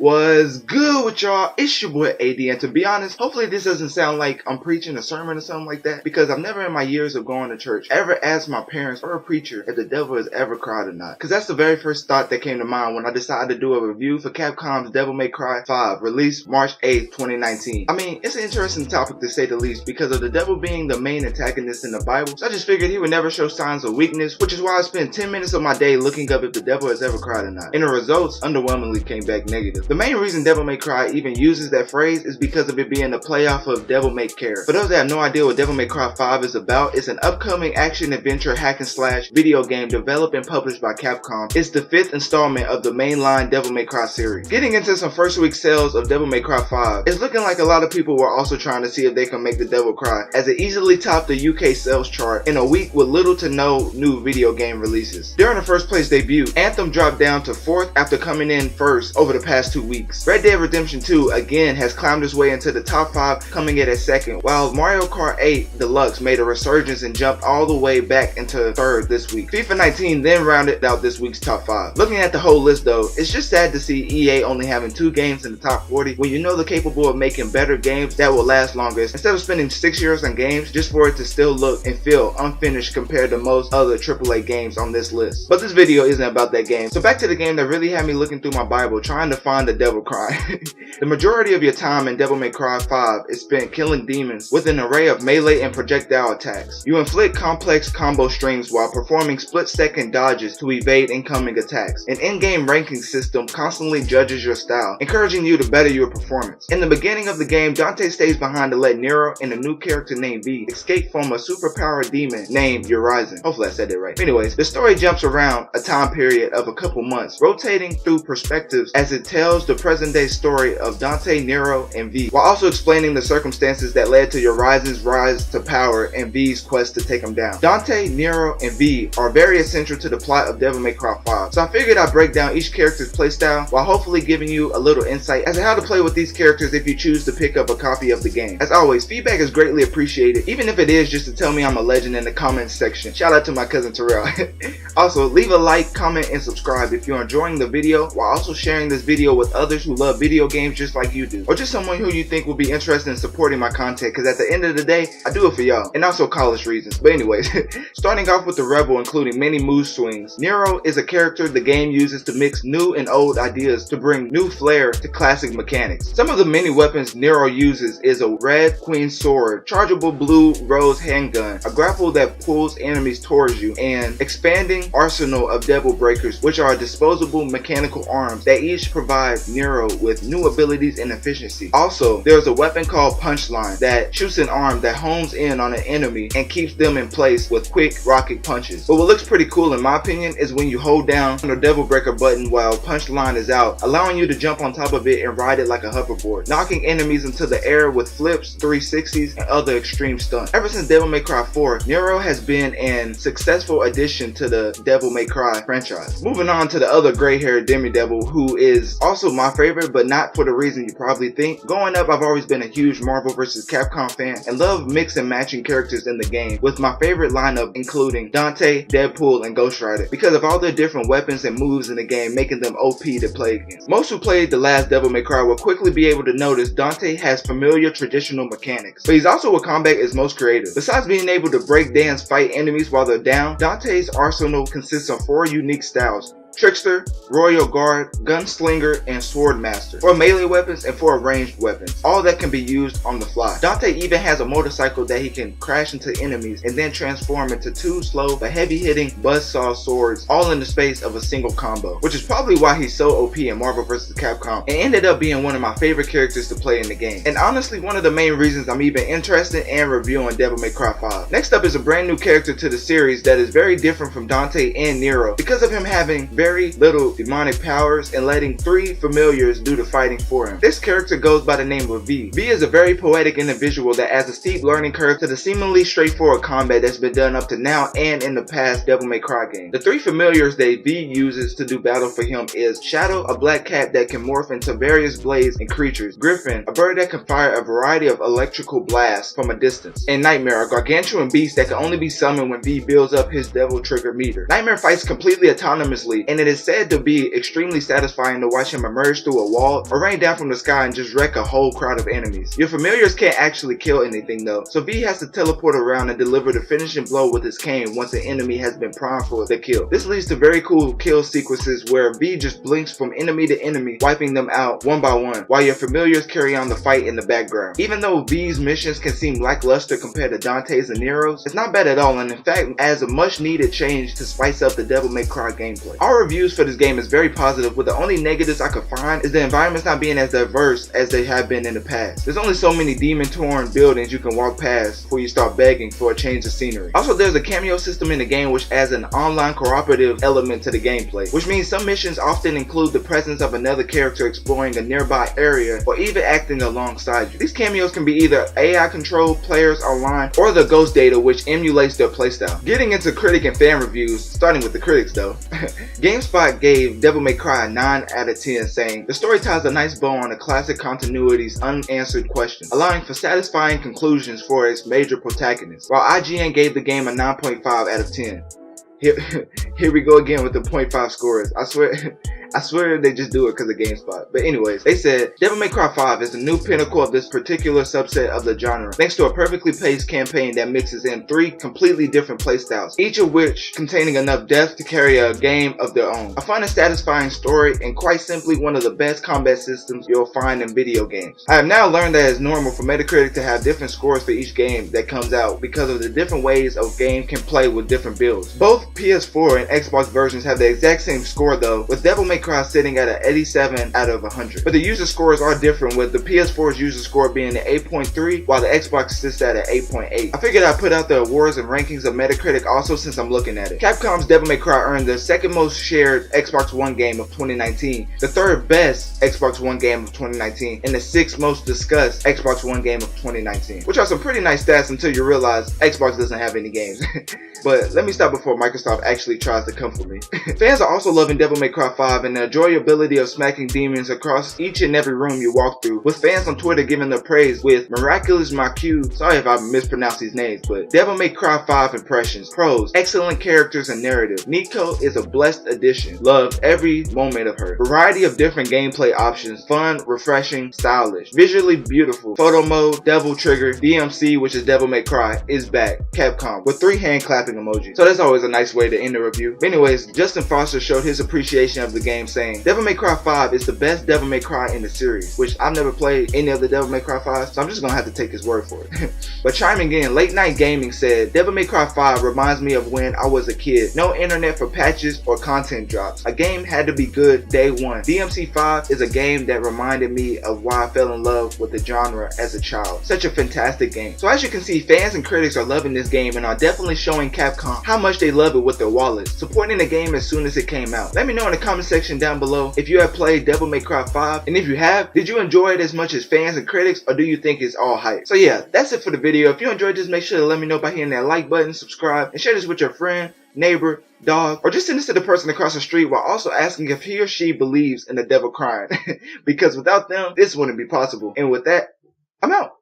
Was good with y'all? It's your boy AD, and to be honest, hopefully this doesn't sound like I'm preaching a sermon or something like that, because I've never in my years of going to church ever asked my parents or a preacher if the devil has ever cried or not, because that's the very first thought that came to mind when I decided to do a review for Capcom's Devil May Cry 5, released March 8th, 2019. I mean, it's an interesting topic to say the least, because of the devil being the main antagonist in the Bible, so I just figured he would never show signs of weakness, which is why I spent 10 minutes of my day looking up if the devil has ever cried or not, and the results underwhelmingly came back negative. The main reason Devil May Cry even uses that phrase is because of it being a playoff of Devil May Care. For those that have no idea what Devil May Cry 5 is about, it's an upcoming action-adventure hack-and-slash video game developed and published by Capcom. It's the 5th installment of the mainline Devil May Cry series. Getting into some first week sales of Devil May Cry 5, it's looking like a lot of people were also trying to see if they can make the devil cry, as it easily topped the UK sales chart in a week with little to no new video game releases. During the first place debut, Anthem dropped down to 4th after coming in first over the past 2 weeks. Red Dead Redemption 2 again has climbed its way into the top 5, coming in at 2nd, while Mario Kart 8 Deluxe made a resurgence and jumped all the way back into 3rd this week. FIFA 19 then rounded out this week's top 5. Looking at the whole list though, it's just sad to see EA only having 2 games in the top 40 when you know they're capable of making better games that will last longer, instead of spending 6 years on games just for it to still look and feel unfinished compared to most other AAA games on this list. But this video isn't about that game, so back to the game that really had me looking through my Bible trying to find the devil cry. The majority of your time in Devil May Cry 5 is spent killing demons with an array of melee and projectile attacks. You inflict complex combo strings while performing split-second dodges to evade incoming attacks. An in-game ranking system constantly judges your style, encouraging you to better your performance. In the beginning of the game, Dante stays behind to let Nero and a new character named V escape from a superpowered demon named Urizen. Hopefully I said it right. Anyways, the story jumps around a time period of a couple months, rotating through perspectives as it tells the present-day story of Dante, Nero, and V, while also explaining the circumstances that led to Urizen's rise to power and V's quest to take him down. Dante, Nero, and V are very essential to the plot of Devil May Cry 5, so I figured I'd break down each character's playstyle while hopefully giving you a little insight as to how to play with these characters if you choose to pick up a copy of the game. As always, feedback is greatly appreciated, even if it is just to tell me I'm a legend in the comments section. Shout out to my cousin Terrell. Also, leave a like, comment, and subscribe if you're enjoying the video, while also sharing this video with others who love video games just like you do, or just someone who you think will be interested in supporting my content, because at the end of the day, I do it for y'all, and also college reasons. But anyways, starting off with the Rebel, including many mood swings, Nero is a character the game uses to mix new and old ideas to bring new flair to classic mechanics. Some of the many weapons Nero uses is a red queen sword, chargeable blue rose handgun, a grapple that pulls enemies towards you, and expanding arsenal of devil breakers, which are disposable mechanical arms that each provide Nero with new abilities and efficiency. Also, there's a weapon called Punchline that shoots an arm that hones in on an enemy and keeps them in place with quick rocket punches. But what looks pretty cool in my opinion is when you hold down the devil breaker button while Punchline is out, allowing you to jump on top of it and ride it like a hoverboard, knocking enemies into the air with flips, 360s, and other extreme stunts. Ever since Devil May Cry 4, Nero has been an successful addition to the Devil May Cry franchise. Moving on to the other gray-haired demi-devil, who is also my favorite, but not for the reason you probably think. Growing up, I've always been a huge Marvel vs. Capcom fan and love mix and matching characters in the game, with my favorite lineup including Dante, Deadpool, and Ghost Rider, because of all their different weapons and moves in the game, making them OP to play against. Most who played the last Devil May Cry will quickly be able to notice Dante has familiar traditional mechanics, but he's also where combat is most creative. Besides being able to break dance, fight enemies while they're down, Dante's arsenal consists of 4 unique styles: Trickster, Royal Guard, Gunslinger, and Swordmaster, for melee weapons and for ranged weapons, all that can be used on the fly. Dante even has a motorcycle that he can crash into enemies and then transform into 2 slow but heavy-hitting buzzsaw swords, all in the space of a single combo, which is probably why he's so OP in Marvel vs. Capcom and ended up being one of my favorite characters to play in the game, and honestly one of the main reasons I'm even interested in reviewing Devil May Cry 5. Next up is a brand new character to the series that is very different from Dante and Nero because of him having very little demonic powers and letting 3 familiars do the fighting for him. This character goes by the name of V. V is a very poetic individual that adds a steep learning curve to the seemingly straightforward combat that's been done up to now and in the past Devil May Cry games. The 3 familiars that V uses to do battle for him is Shadow, a black cat that can morph into various blades and creatures, Griffin, a bird that can fire a variety of electrical blasts from a distance, and Nightmare, a gargantuan beast that can only be summoned when V builds up his devil trigger meter. Nightmare fights completely autonomously and it is said to be extremely satisfying to watch him emerge through a wall or rain down from the sky and just wreck a whole crowd of enemies. Your familiars can't actually kill anything though, so V has to teleport around and deliver the finishing blow with his cane once an enemy has been primed for the kill. This leads to very cool kill sequences where V just blinks from enemy to enemy, wiping them out one by one, while your familiars carry on the fight in the background. Even though V's missions can seem lackluster compared to Dante's and Nero's, it's not bad at all, and in fact adds a much needed change to spice up the Devil May Cry gameplay. Our reviews for this game is very positive, with the only negatives I could find is the environments not being as diverse as they have been in the past. There's only so many demon-torn buildings you can walk past before you start begging for a change of scenery. Also, there's a cameo system in the game which adds an online cooperative element to the gameplay, which means some missions often include the presence of another character exploring a nearby area or even acting alongside you. These cameos can be either AI controlled players online or the ghost data, which emulates their playstyle. Getting into critic and fan reviews, starting with the critics though. GameSpot gave Devil May Cry a 9 out of 10, saying the story ties a nice bow on a classic continuity's unanswered questions, allowing for satisfying conclusions for its major protagonists, while IGN gave the game a 9.5 out of 10. Here we go again with the 0.5 scores. I swear they just do it because of GameSpot. But anyways, they said Devil May Cry 5 is the new pinnacle of this particular subset of the genre, thanks to a perfectly paced campaign that mixes in 3 completely different playstyles, each of which containing enough depth to carry a game of their own. I find a satisfying story and quite simply one of the best combat systems you'll find in video games. I have now learned that it's normal for Metacritic to have different scores for each game that comes out because of the different ways a game can play with different builds. Both PS4 and Xbox versions have the exact same score though, with Devil May Cry sitting at an 87 out of 100. But the user scores are different, with the PS4's user score being an 8.3 while the Xbox sits at an 8.8. I figured I'd put out the awards and rankings of Metacritic also since I'm looking at it. Capcom's Devil May Cry earned the second most shared Xbox One game of 2019, the third best Xbox One game of 2019, and the 6th most discussed Xbox One game of 2019, which are some pretty nice stats until you realize Xbox doesn't have any games. But let me stop before Microsoft actually tries to come for me. Fans are also loving Devil May Cry 5 and the enjoyability of smacking demons across each and every room you walk through, with fans on Twitter giving their praise with Miraculous Maku, sorry if I mispronounced these names, but Devil May Cry 5 impressions, pros, excellent characters and narrative. Nico is a blessed addition, love every moment of her. Variety of different gameplay options, fun, refreshing, stylish, visually beautiful. Photo mode, Devil Trigger, DMC, which is Devil May Cry, is back, Capcom, with 3 hand clapping emojis. So that's always a nice way to end the review. But anyways, Justin Foster showed his appreciation of the game, saying Devil May Cry 5 is the best Devil May Cry in the series, which I've never played any of the Devil May Cry 5, so I'm just gonna have to take his word for it. But chiming in, Late Night Gaming said Devil May Cry 5 reminds me of when I was a kid. No internet for patches or content drops. A game had to be good day one. DMC 5 is a game that reminded me of why I fell in love with the genre as a child. Such a fantastic game. So as you can see, fans and critics are loving this game and are definitely showing Capcom how much they love it with their wallets, supporting the game as soon as it came out. Let me know in the comment section down below if you have played Devil May Cry 5, and if you have, did you enjoy it as much as fans and critics, or do you think it's all hype? So yeah, that's it for the video. If you enjoyed this, make sure to let me know by hitting that like button, subscribe, and share this with your friend, neighbor, dog, or just send this to the person across the street while also asking if he or she believes in the devil crying. Because without them, this wouldn't be possible. And with that, I'm out.